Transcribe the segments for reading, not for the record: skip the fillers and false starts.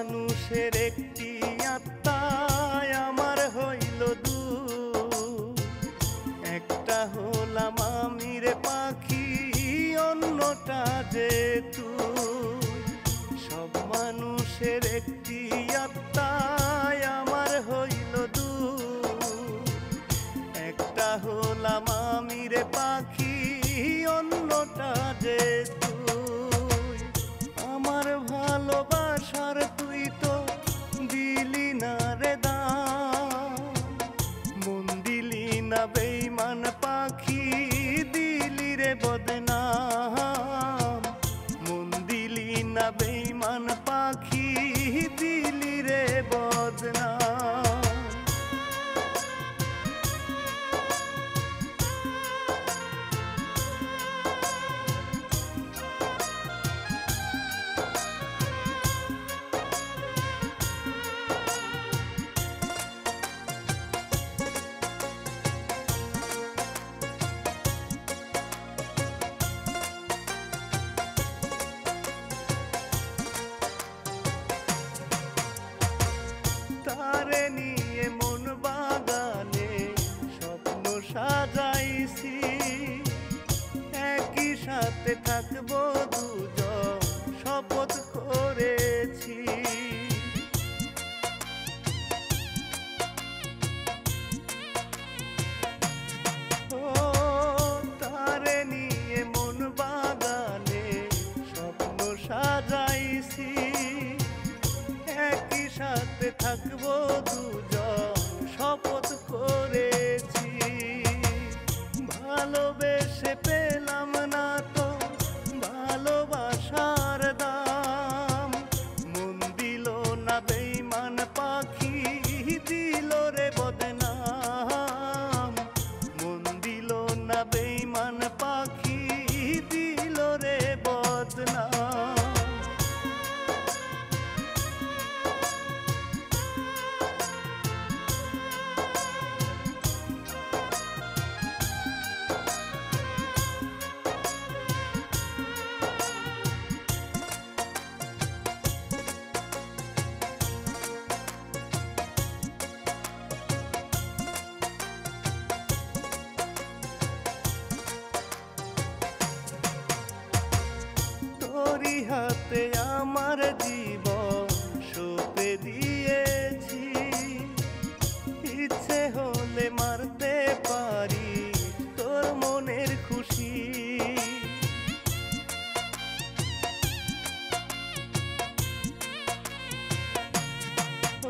মানুষের একটি আত্মায় আমার হইল দুই, একটা হলাম আমি রে পাখি, অন্যটা যে তুই। সব মানুষের একটি আত্মায় আমার হইল দুই, একটা হলাম আমি রে পাখি, অন্যটা যে তুই। আমার ভালোবাসার তুই তো দিলি না রে দাম, মন দিলি না বেঈমান পাখি, দিলি রে বদনাম। মন দিলি না বেঈমান পাখি, দিলি রে বদনাম। তারে নিয়ে মন বাগানে স্বপ্ন সাজাইছি, একই সাথে থাকবো দুজন শপথ করেছি। ও তারে নিয়ে মন বাগানে স্বপ্ন সাজাইছি, একই সাথে থাকবো দুজন শপথ করেছি। ভালোবেসে পেলাম না তো ভালোবাসার দাম, মন দিল না বেঈমান পাখি, দিল রে বদনাম। মন দিল না বেঈমান পাখি, দিল রে বদনাম। তোরি হাতে আমার জীবন সঁপে দিয়েছি, ইচ্ছে হলে মারতে পারি তোর মনের খুশি।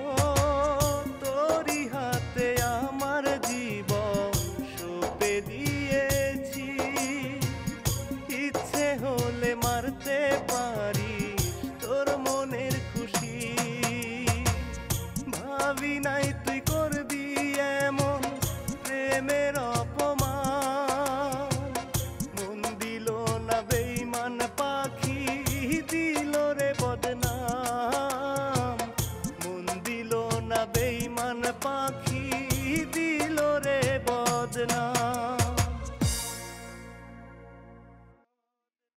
ও তোরি হাতে আমার জীবন সঁপে দিয়েছি, ইচ্ছে হলে মারতে পারি তোর মনের খুশি। ভাবি নাই তুই করবি এমন প্রেমের অপমান, মন দিল না বেঈমান পাখি, দিল রে বদনাম। মন দিল না বেঈমান পাখি, দিল রে বদনাম।